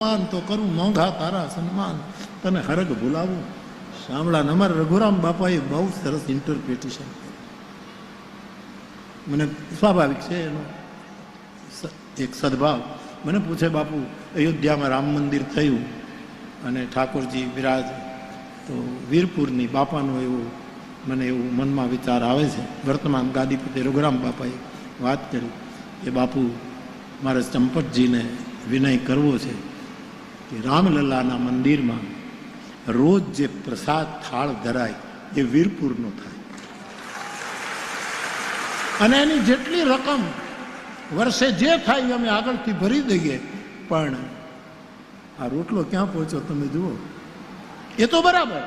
તો કરું મોંઘા તારા સન્માન, તને હરગ ભૂલાવું. શામળા અમારા રઘુરામ બાપાએ બહુ સરસ ઇન્ટરપ્રિટેશન. મને સ્વાભાવિક છે એનો એક સદભાવ. મને પૂછે, બાપુ અયોધ્યામાં રામ મંદિર થયું અને ઠાકોરજી બિરાજ, તો વીરપુરની બાપાનું એવું મને એવું મનમાં વિચાર આવે છે. વર્તમાન ગાદીપતિ રઘુરામ બાપાએ વાત કરી કે બાપુ મારે ચંપતજીને વિનય કરવો છે કે રામલલ્લાના મંદિરમાં રોજ જે પ્રસાદ થાળ ધરાય એ વીરપુરનો થાય, અને એની જેટલી રકમ વર્ષે જે થાય અમે આગળથી ભરી દઈએ, પણ આ રોટલો ક્યાં પહોંચ્યો તમે જુઓ. એ તો બરાબર,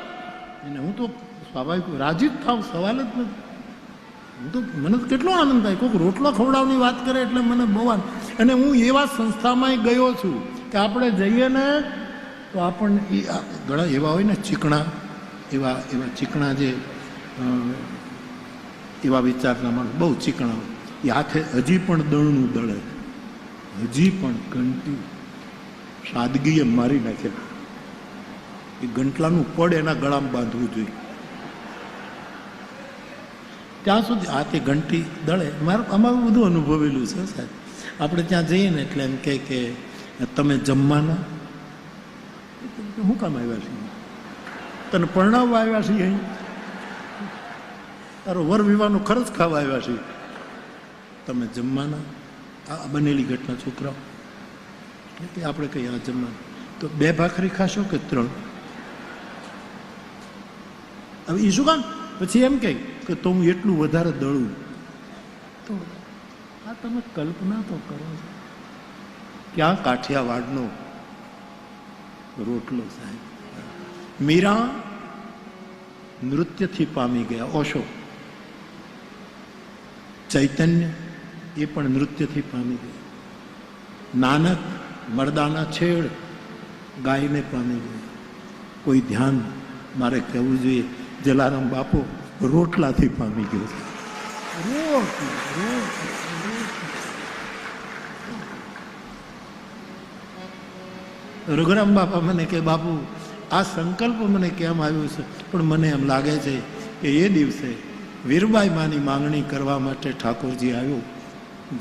અને હું તો સ્વાભાવિક રાજી જ થાવ, સવાલ જ નથી. હું તો મને તો કેટલો આનંદ થાય, કોઈક રોટલો ખવડાવવાની વાત કરે એટલે મને બહુ આનંદ. અને હું એવા સંસ્થામાં ગયો છું કે આપણે જઈએ ને તો આપણને ઘણા એવા હોય ને ચીકણા, એવા ચીકણા જે એવા વિચારના માણસ બહુ ચીકણા હોય, એ હાથે હજી પણ દળનું દળે, હજી પણ ઘંટી સાદગીએ મારી નાખે. એ ગંટલાનું પડ એના ગળામાં બાંધવું જોઈએ ત્યાં સુધી હાથે ઘંટી દળે. અમારું બધું અનુભવેલું છે સાહેબ. આપણે ત્યાં જઈએ ને એટલે એમ કે તમે જમવાના, શું કામ આવ્યા છીએ? તને પરણાવવા આવ્યા છીએ? અહીં તારો વર વિવાહનો ખર્ચ ખાવા આવ્યા છીએ? તમે જમવાના? આ બનેલી ઘટના છોકરાઓ કે આપણે કહીએ આ જમવાનું, તો 2 ભાખરી ખાશો કે 3? હવે એ શું કામ? પછી એમ કહે કે તો હું એટલું વધારે દળું. તો આ તમે કલ્પના તો કરો, ક્યાં કાઠિયાવાડનો રોટલો સાહેબ. મીરા નૃત્યથી પામી ગયા, ઓશો ચૈતન્ય એ પણ નૃત્યથી પામી ગયા, નાનક મરદાના છેડ ગાયને પામી ગયા. કોઈ ધ્યાન મારે કહેવું જોઈએ, જલારામ બાપો રોટલાથી પામી ગયો છે. રઘુરામ બાપા મને કે બાપુ આ સંકલ્પ મને કેમ આવ્યો છે, પણ મને એમ લાગે છે કે એ દિવસે વીરબાઈ માની માંગણી કરવા માટે ઠાકોરજી આવ્યો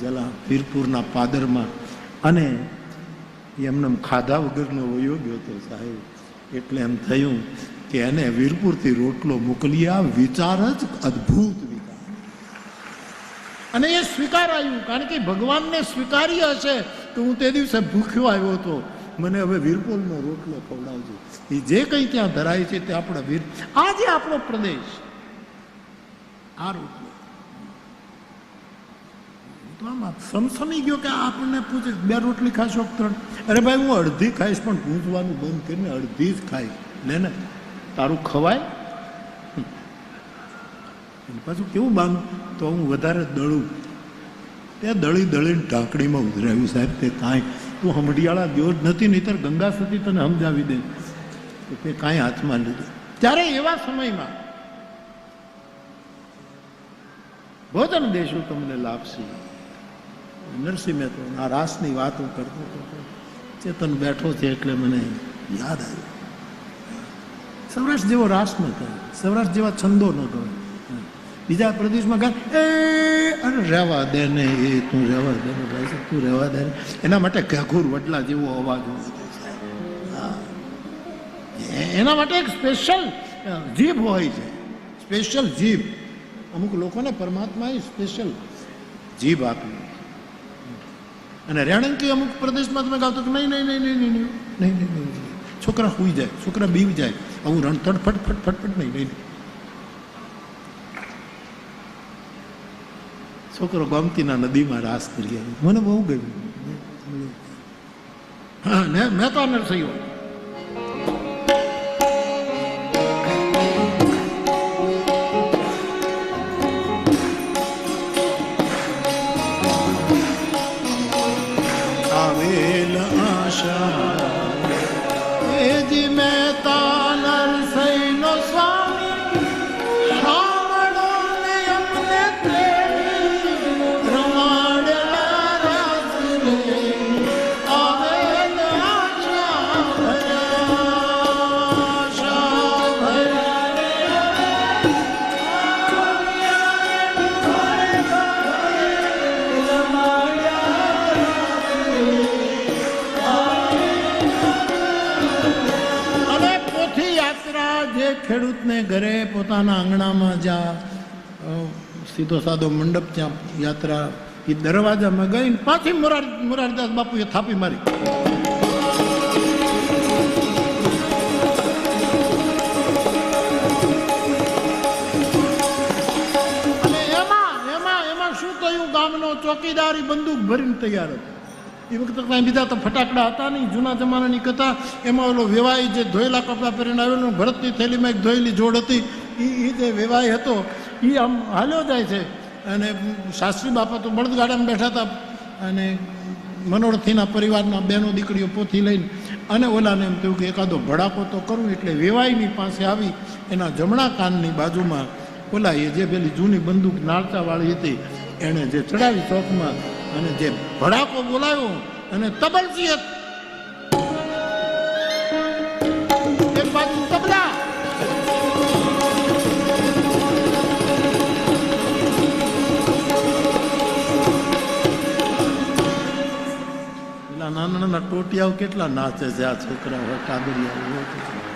જલા વીરપુરના પાદરમાં, અને એમને ખાધા વગરનો વયો ગયો હતો સાહેબ. એટલે એમ થયું કે એને વીરપુરથી રોટલો મોકલી. આ વિચાર જ અદ્ભુત વિચાર, અને એ સ્વીકારાયું, કારણ કે ભગવાનને સ્વીકાર્ય હશે તો હું તે દિવસે ભૂખ્યો આવ્યો હતો, મને હવે વીરપુરનો રોટલો ખવડાવજો. એ જે કંઈ ત્યાં ધરાય છે તે આપણા વીર, આજે આપણો પ્રદેશ આ રોટલો તો આમ સમસમી ગયો કે આપણને પૂછે 2 રોટલી ખાશો 3? અરે ભાઈ હું અડધી ખાઈશ, પણ પૂછવાનું બંધ કરીને અડધી જ ખાઈશ. ને તારું ખવાય? પાછું કેવું બાંધ, તો હું વધારે દળું. તે દળીને ઢાંકણીમાં ઉધરાવ્યું સાહેબ. તે કાંઈ તું હમડિયાળા ગયો જ નથી, નહીંતર ગંગા સતી તને સમજાવી દે. તો તે કાંઈ હાથમાં લીધું. ત્યારે એવા સમયમાં ભોજન દેશું તમને લાભશે. નરસિંહ મહેતો આ રાસની વાત હું કરતો હતો, ચેતન બેઠો છે એટલે મને યાદ આવ્યું. સૌરાષ્ટ્ર જેવો રાસ ન કરે, સૌરાષ્ટ્ર જેવા છંદો ન કરે. બીજા પ્રદેશમાં ગાય અરે રહેવા દે ને, એ તું રહેવા દે ને ભાઈ, તું રહેવા દે ને. એના માટે ઘાઘુર વડલા જેવો અવાજ હોય, એના માટે એક સ્પેશિયલ જીભ હોય છે, સ્પેશિયલ જીભ. અમુક લોકોને પરમાત્માએ સ્પેશિયલ જીભ આપી. અને રેણંકી અમુક પ્રદેશમાં તમે ગાવ તો નહીં, છોકરા સુઈ જાય, છોકરા બીવી જાય, આવું રણતડ ફટફટ નહીં. છોકરો ગોમતીના નદીમાં રાસ કરી આવ્યો, મને બહુ ગમ્યું. હા ને મેં તો નરસૈયો આવેલ આશા રમાડલા રાસ રે, આવેલ આશા જે ખેડૂતને ઘરે પોતાના આંગણામાં જ્યાં સીધો સાદો મંડપ ત્યાં યાત્રા એ દરવાજામાં ગઈને પાછી મોરારદાસ બાપુએ થાપી મારી. અને એમાં શું થયું, ગામનો ચોકીદારી બંદૂક ભરીને તૈયાર હતો. એ વખતે કાંઈ બીજા તો ફટાકડા હતા નહીં, જૂના જમાનાની કથા. એમાં ઓલો વેવાઈ જે ધોયેલા કપડાં પહેરીને આવેલો, ભરતની થેલીમાં એક ધોયેલી જોડ હતી, એ જે વેવાઈ હતો એ આમ હાલ્યો જાય છે. અને શાસ્ત્રી બાપા તો બળદગાડામાં બેઠા હતા અને મનોરથીના પરિવારના બહેનો દીકરીઓ પોથી લઈને અને ઓલાને એમ થયું કે એકાદો ભડાકો તો કરવું, એટલે વેવાઈની પાસે આવી એના જમણા કાનની બાજુમાં ઓલા એ જે પેલી જૂની બંદૂક નાળચાવાળી હતી એણે જે ચડાવી ચોકમાં અને જે ભડાકો બોલાવ્યો અને તબલજી એક બાજુ તબલા નાના નાના ટોટિયાઓ કેટલા નાચે છે આ છોકરાઓ, કાગડિયા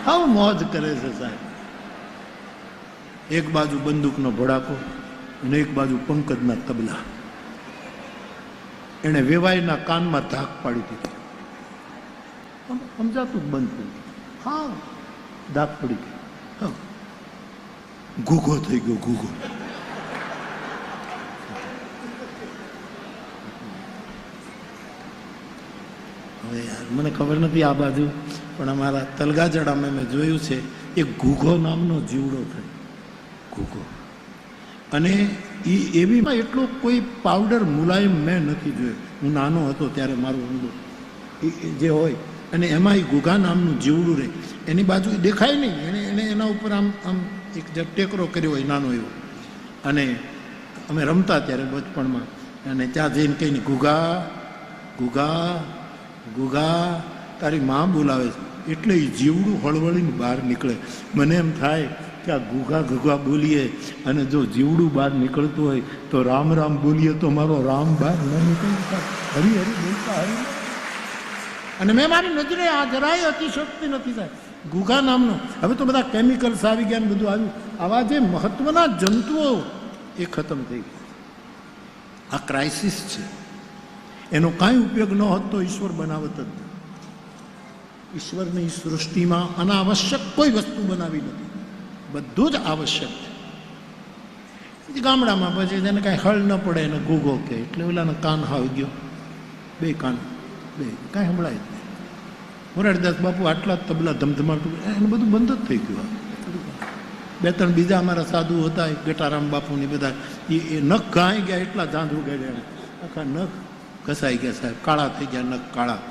હાવ મોજ કરે છે સાહેબ. એક બાજુ બંદૂકનો ભડાકો અને એક બાજુ પંકજના તબલા. એને વેવાઈના કાનમાં ધાક પાડી દીધી, સમજાતું જ બંધ થઈ ગયું. હા, ધાક પડી ગઈ, હા, ઘૂઘો થઈ ગયો, ઘૂઘો. હવે યાર મને ખબર નથી આ બાજુ, પણ અમારા તલગાજડામાં મેં જોયું છે એક ઘૂઘો નામનો જીવડો થાય, ઘૂઘો. અને એ એવી એટલો કોઈ પાવડર મુલાયમ મેં નથી જોયો. હું નાનો હતો ત્યારે મારો ઊંડો જે હોય અને એમાં એ ઘૂઘા નામનું જીવડું રહે, એની બાજુ દેખાય નહીં, એને એના ઉપર આમ આમ એક જે ટેકરો કર્યો હોય નાનો એવો. અને અમે રમતા ત્યારે બચપણમાં, અને ત્યાં જઈને કહીને ઘૂઘા ઘૂઘા ઘૂઘા તારી માં બોલાવે છે, એટલે એ જીવડું હળવળીને બહાર નીકળે. મને એમ થાય કે આ ઘૂઘા ઘૂઘા બોલીએ અને જો જીવડું બહાર નીકળતું હોય તો રામ રામ બોલીએ તો મારો રામ બહાર ન નીકળતા, હરી હરી બોલતા હરી. અને મેં મારી નજરે આ જરાય અતિશક્તિ નથી થાય ઘૂઘા નામનો. હવે તો બધા કેમિકલ્સ આવી ગયા ને બધું આવ્યું. આવા જે મહત્વના જંતુઓ એ ખતમ થઈ ગયા. આ ક્રાઇસિસ છે, એનો કાંઈ ઉપયોગ ન હોત તો ઈશ્વર બનાવત જ નહીં. ઈશ્વરની સૃષ્ટિમાં અનાવશ્યક કોઈ વસ્તુ બનાવી નથી, બધું જ આવશ્યક છે. ગામડામાં પછી જેને કાંઈ હળ ન પડે એને ઘૂઘો કે, એટલે ઓલાનો કાન આવી ગયો, બે કાન બે કાંઈ સંભળાય જ નહીં. મોરારદાસ બાપુ આટલા તબલા ધમધમાટું એનું બધું બંધ જ થઈ ગયું. બે ત્રણ બીજા અમારા સાધુ હતા, ગટારામ બાપુની બધા એ નખ ઘાઈ ગયા, એટલા ઝાંઝ ઉગાડ્યા એને, આખા નખ ઘસાઈ ગયા સાહેબ, કાળા થઈ ગયા નખ કાળા,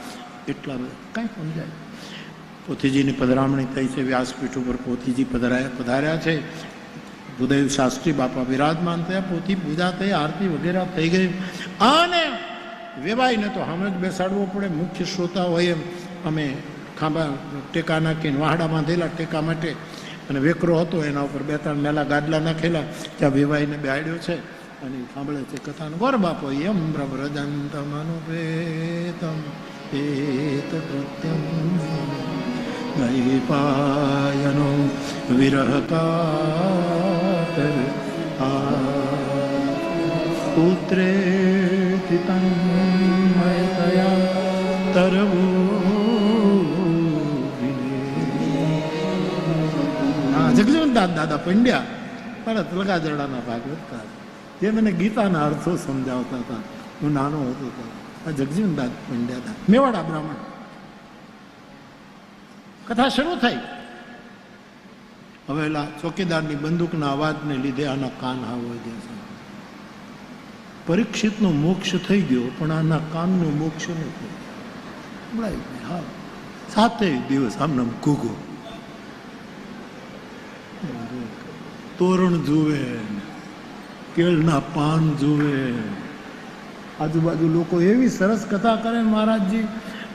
એટલા બધા કાંઈ સમજાય. પોથીજીની પધરામણી થઈ છે, વ્યાસપીઠ ઉપર પોથીજી પધાર્યા છે. ભૂદેવ શાસ્ત્રી બાપા વિરાજમાન થયા, પોથી પૂજા થઈ, આરતી વગેરે થઈ ગઈ. અને વેવાઈને તો સામે જ બેસાડવો પડે, મુખ્ય શ્રોતા હોય એમ. અમે ખાંભા ટેકા નાખીને વાહડા બાંધેલા ટેકા માટે, અને વેકરો હતો એના ઉપર બે ત્રણ મેલા ગાદલા નાખેલા, ત્યાં વેવાઈને બેહાડ્યો છે અને સાંભળે છે કથાનું. ગોર બાપો યમ પ્રવ્રજંતમનુપેતમ એત કૃત્યમ નૈપાયનો વિરહકાતર પુત્રે તન્મયતયા તરવો. જગજીવન દાદા પંડ્યા પણ તલગાજરડાના ભાગવતકાર, જે મને ગીતાના અર્થો સમજાવતા હતા. હું નાનો હતો આ જગજીવન દાદા પંડ્યા હતા, મેવાડા બ્રાહ્મણ. કથા શરૂ થઈ. હવે એલા ચોકીદારની બંદૂકના અવાજને લીધે આના કાન આવવા ગયા છે. પરીક્ષિતનો મોક્ષ થઈ ગયો, પણ આના કાનનો મોક્ષ ન થયો. હા, 7 દિવસ આમનામ ઘૂઘો. તોરણ જુએ, કેળના પાન જુએ, આજુબાજુ લોકો એવી સરસ કથા કરે મહારાજજી,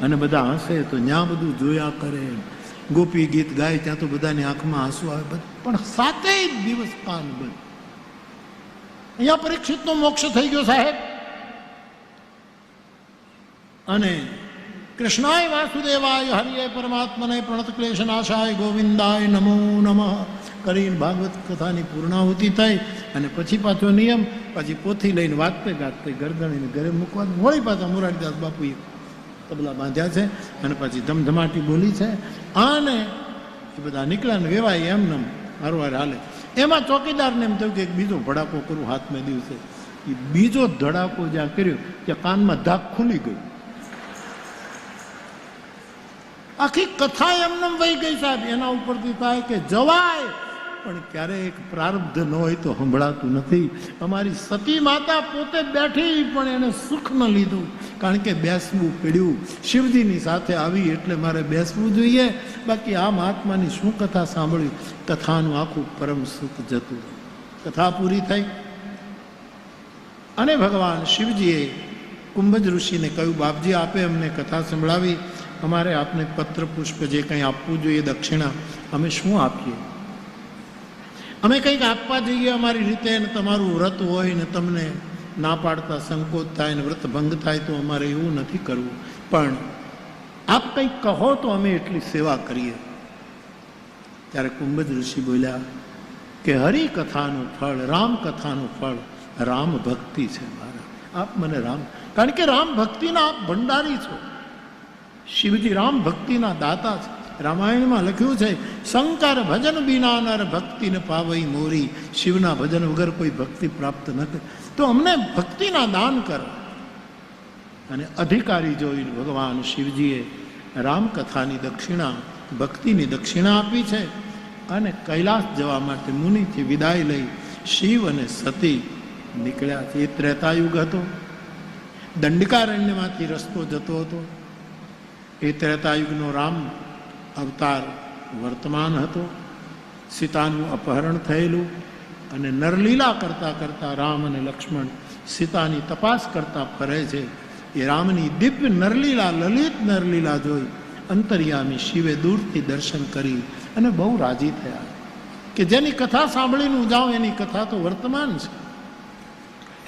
અને બધા હસે તો ત્યાં બધું જોયા કરે. ગોપી ગીત ગાય ત્યાં તો બધાની આંખમાં આંસુ આવે, પણ 7 દિવસ કાન બંધ. અહીંયા પરીક્ષિતનો મોક્ષ થઈ ગયો સાહેબ. અને કૃષ્ણાય વાસુદેવાય હરિય પરમાત્મને પ્રણત ક્લેશનાશાય ગોવિંદાય નમો નમઃ કરીને ભાગવત કથાની પૂર્ણાહુતિ થઈ. અને પછી પાછો નિયમ, પછી પોથી લઈને વાગતે ગાજતે ગરદણીને ઘરે મૂકવાનું. વળી પાછા મોરારીદાસ બાપુએ તબલા બાંધ્યા છે અને પછી ધમધમાટી બોલી છે અને એ બધા નીકળ્યા ને વેવાય એમને હારવાર હાલે. એમાં ચોકીદારને એમ થયું કે એક બીજો ભડાકો કરું હાથમાં દિવસે. એ બીજો ધડાકો જ્યાં કર્યો ત્યાં કાનમાં ધાક ખુલી ગયું. આખી કથા એમને વહી ગઈ સાહેબ. એના ઉપરથી થાય કે જવાય, પણ ક્યારેક પ્રારબ્ધ ન હોય તો સંભળાતું નથી. અમારી સતી માતા પોતે બેઠી પણ એને સુખ ન લીધું, કારણ કે બેસવું પડ્યું. શિવજીની સાથે આવી એટલે મારે બેસવું જોઈએ. બાકી આ મહાત્માની શું કથા સાંભળી, કથાનું આખું પરમ સુખ જતું. કથા પૂરી થઈ અને ભગવાન શિવજીએ કુંભજ ઋષિને કહ્યું, બાપજી આપે અમને કથા સંભળાવી, અમારે આપને પત્ર પુષ્પ જે કંઈ આપવું જોઈએ દક્ષિણા, અમે શું આપીએ? અમે કંઈક આપવા જઈએ અમારી રીતે, ને તમારું વ્રત હોય ને તમને ના પાડતા સંકોચ થાય ને વ્રત ભંગ થાય તો અમારે એવું નથી કરવું, પણ આપ કંઈક કહો તો અમે એટલી સેવા કરીએ. ત્યારે કુંભજ ઋષિ બોલ્યા કે હરિકથાનું ફળ, રામકથાનું ફળ રામ ભક્તિ છે મારા. આપ મને રામ, કારણ કે રામ ભક્તિના આપ ભંડારી છો. શિવજી રામ ભક્તિના દાતા છે. રામાયણમાં લખ્યું છે, શંકર ભજન બિના નર ભક્તિને પાવઈ મોરી. શિવના ભજન વગર કોઈ ભક્તિ પ્રાપ્ત ન કરે. તો અમને ભક્તિના દાન કરો. અને અધિકારી જોઈને ભગવાન શિવજીએ રામકથાની દક્ષિણા, ભક્તિની દક્ષિણા આપી છે. અને કૈલાસ જવા માટે મુનિથી વિદાય લઈ શિવ અને સતી નીકળ્યા છે. એ ત્રેતાયુગ હતો. દંડકારણ્યમાંથી રસ્તો જતો હતો. એ ત્રેતાયુગનો રામ અવતાર વર્તમાન હતો. સીતાનું અપહરણ થયેલું અને નરલીલા કરતા કરતા રામ અને લક્ષ્મણ સીતાની તપાસ કરતા ફરે છે. એ રામની દિવ્ય નરલીલા, લલિત નરલીલા જોઈ અંતર્યામી શિવે દૂરથી દર્શન કરી અને બહુ રાજી થયા કે જેની કથા સાંભળીને હું જાઉં એની કથા તો વર્તમાન છે.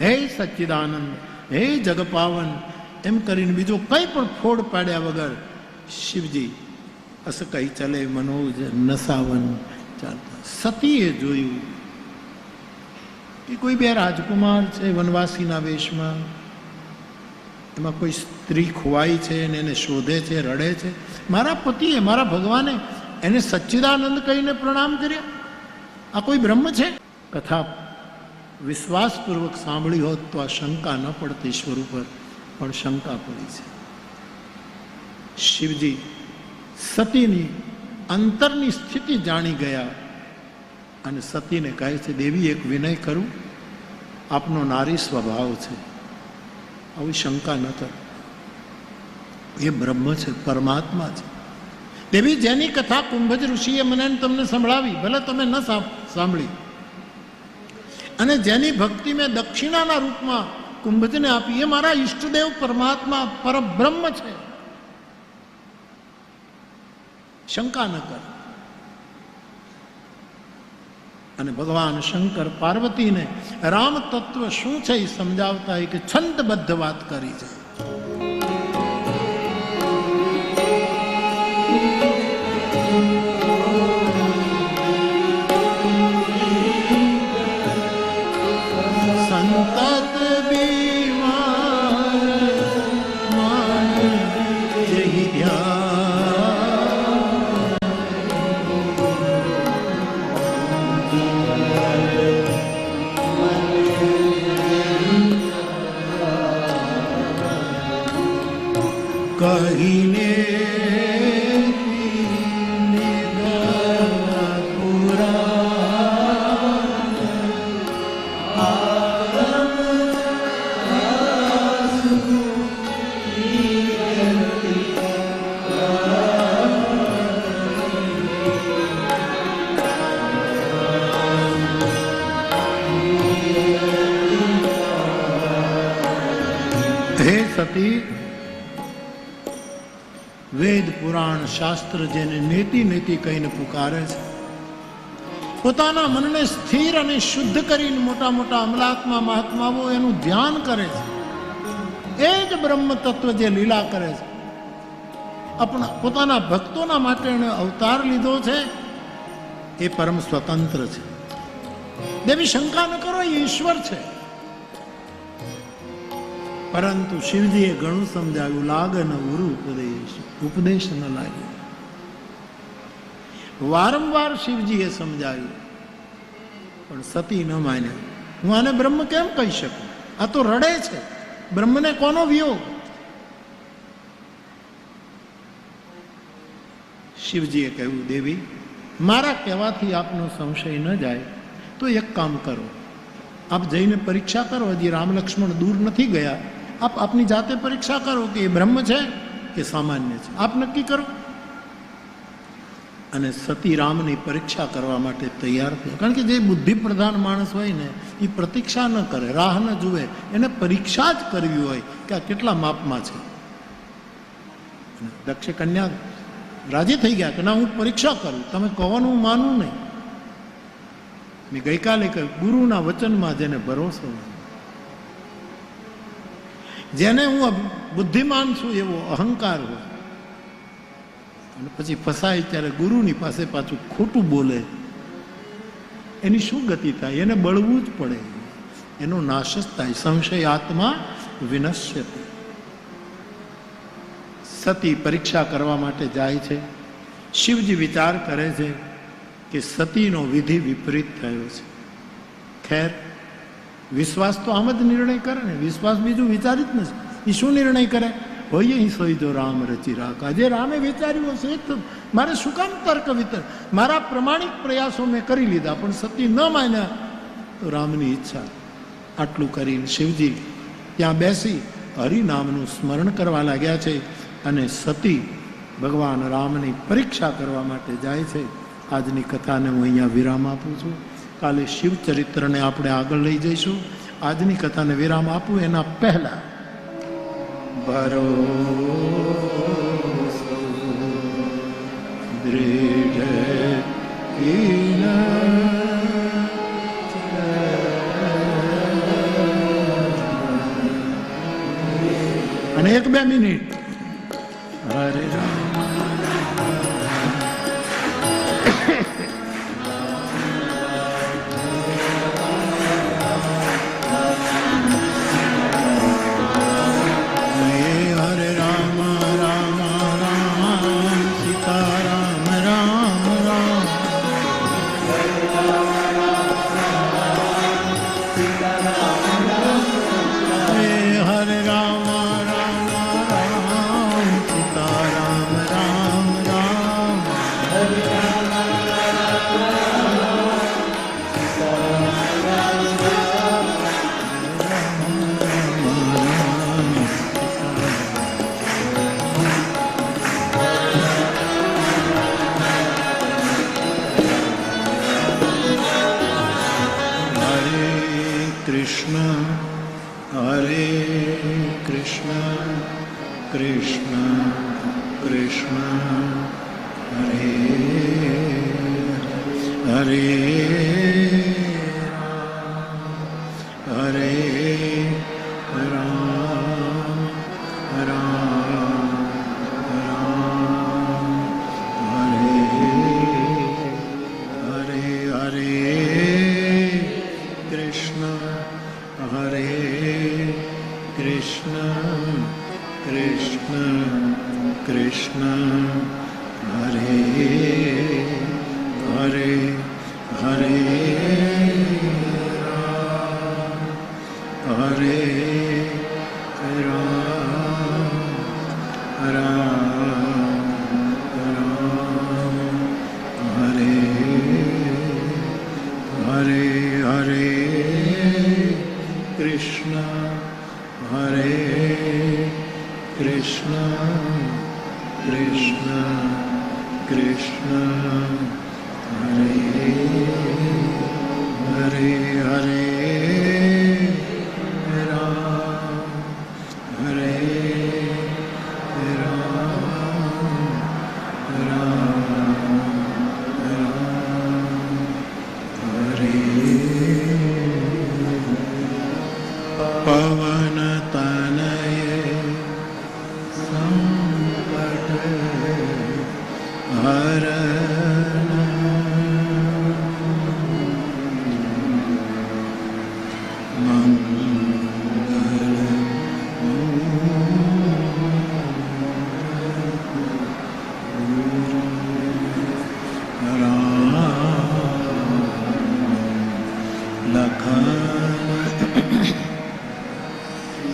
હે સચ્ચિદાનંદ, હે જગપાવન એમ કરીને બીજો કંઈ પણ ફોડ પાડ્યા વગર શિવજી અસ કઈ ચલે મનોજ નસાવન ચાલતા. સતીએ જોયું કે કોઈ બે રાજકુમાર છે વનવાસીના વેશમાં, એમાં કોઈ સ્ત્રી ખોવાઈ છે અને એને શોધે છે, રડે છે. મારા પતિએ, મારા ભગવાને એને સચ્ચિદાનંદ કહીને પ્રણામ કર્યા. આ કોઈ બ્રહ્મ છે? કથા વિશ્વાસપૂર્વક સાંભળી હોત તો આ શંકા ન પડતી ઈશ્વર ઉપર, પણ શંકા પડી છે. શિવજી સતીની અંતરની સ્થિતિ જાણી ગયા અને સતીને કહે છે, દેવી એક વિનય કરું, આપનો નારી સ્વભાવ છે, આવી શંકા ન કર. એ બ્રહ્મ છે, પરમાત્મા છે. દેવી જેની કથા કુંભજ ઋષિએ મને તમને સંભળાવી, ભલે તમે ન સાંભળી, અને જેની ભક્તિ મેં દક્ષિણાના રૂપમાં કુંભજને આપી, એ મારા ઈષ્ટદેવ પરમાત્મા પરબ્રહ્મ છે. શંકા ન કર. અને ભગવાન શંકર પાર્વતીને રામ તત્વ શું છે એ સમજાવતા એક છંદબદ્ધ વાત કરી છે. સંતત બીમાર માન જહી ધ્યાન કહીને હે સતી, વેદ પુરાણ શાસ્ત્ર જેને નેતિ નેતિ કહીને પુકારે છે, પોતાના મનને સ્થિર અને શુદ્ધ કરીને મોટા મોટા અમલાત્મા મહાત્માઓ એનું ધ્યાન કરે છે. એ જ બ્રહ્મ તત્વ જે લીલા કરે છે. પોતાના ભક્તોના માટે એણે અવતાર લીધો છે. એ પરમ સ્વતંત્ર છે. દેવી શંકા ન કરો, એ ઈશ્વર છે. પરંતુ શિવજીએ ઘણું સમજાવ્યું, લાગ ન ઉરુ ઉપદેશ ન લાગ્યો. વારંવાર શિવજીએ સમજાવ્યું, પણ સતી ન માન્યા. હું આને બ્રહ્મ કેમ કહી શકું? આ તો રડે છે. બ્રહ્મને કોનો વિયોગ? શિવજીએ કહ્યું, દેવી, મારા કહેવાથી આપનો સંશય ન જાય તો એક કામ કરો, આપ જઈને પરીક્ષા કરો. હજી રામ લક્ષ્મણ દૂર નથી ગયા. આપ આપની જાતે પરીક્ષા કરો કે એ બ્રહ્મ છે કે સામાન્ય છે. આપ નક્કી કરો. અને સતી રામની પરીક્ષા કરવા માટે તૈયાર થયા. કારણ કે જે બુદ્ધિ પ્રધાન માણસ હોય ને, એ પ્રતીક્ષા ન કરે, રાહ ન જુએ, એને પરીક્ષા જ કરવી હોય કે આ કેટલા માપમાં છે. દક્ષ કન્યા રાજી થઈ ગયા કે ના, હું પરીક્ષા કરું, તમે કહોનું હું માનું નહીં. મેં ગઈકાલે કહ્યું, ગુરુના વચનમાં જેને ભરોસો, જેને હું બુદ્ધિમાન છું એવો અહંકાર હોય, અને પછી ફસાય ત્યારે ગુરુની પાસે પાછું ખોટું બોલે, એની શું ગતિ થાય? એને બળવું જ પડે, એનો નાશ જ થાય. સંશય આત્મા વિનશ્યતે. સતી પરીક્ષા કરવા માટે જાય છે. શિવજી વિચાર કરે છે કે સતીનો વિધિ વિપરીત થયો છે. ખેર, વિશ્વાસ તો આમ જ નિર્ણય કરે ને. વિશ્વાસ બીજું વિચારી જ નથી. એ શું નિર્ણય કરે? હોય અહીં સોઈ જો રામ રચી રાખા. જે રામે વિચાર્યું હશે એ જ. મારે શું કામ તર્ક વિતર્ક? મારા પ્રમાણિક પ્રયાસો મેં કરી લીધા, પણ સતી ન માન્યા તો રામની ઈચ્છા. આટલું કરીને શિવજી ત્યાં બેસી હરિનામનું સ્મરણ કરવા લાગ્યા છે. અને સતી ભગવાન રામની પરીક્ષા કરવા માટે જાય છે. આજની કથાને હું અહીંયા વિરામ આપું છું. કાલે શિવચરિત્રને આપણે આગળ લઈ જઈશું. આજની કથાને વિરામ આપું એના પહેલા ભરોસો દૃઢ અને 1-2 મિનિટ હરે રામ. પવન તનય સંકટ હર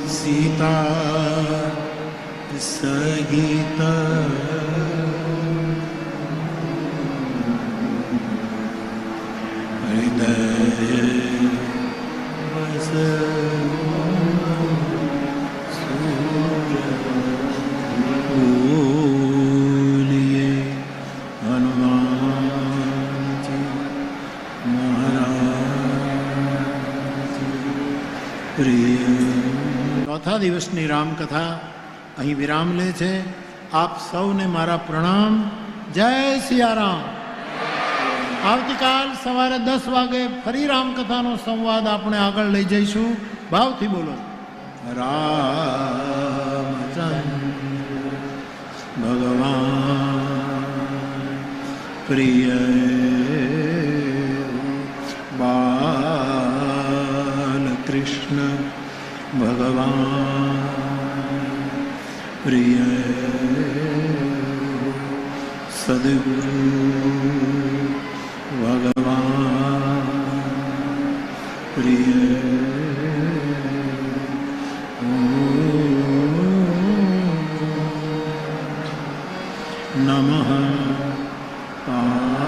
સીતા સહિત હૃદય વસ બોલીએ હનુમાનજી મહારાજ પ્રિય. ચોથા દિવસની રામકથા અહીં વિરામ લે છે. આપ સૌને મારા પ્રણામ. જય સિયારામ. આવતીકાલ સવારે 10 વાગે ફરી રામકથાનો સંવાદ આપણે આગળ લઈ જઈશું. ભાવથી બોલો. રામચંદ્ર ભગવાન પ્રિય બાલકૃષ્ણ ભગવાન પ્રિય સદગુરુ ભગવાન પ્રિય નમઃ પાર્વતી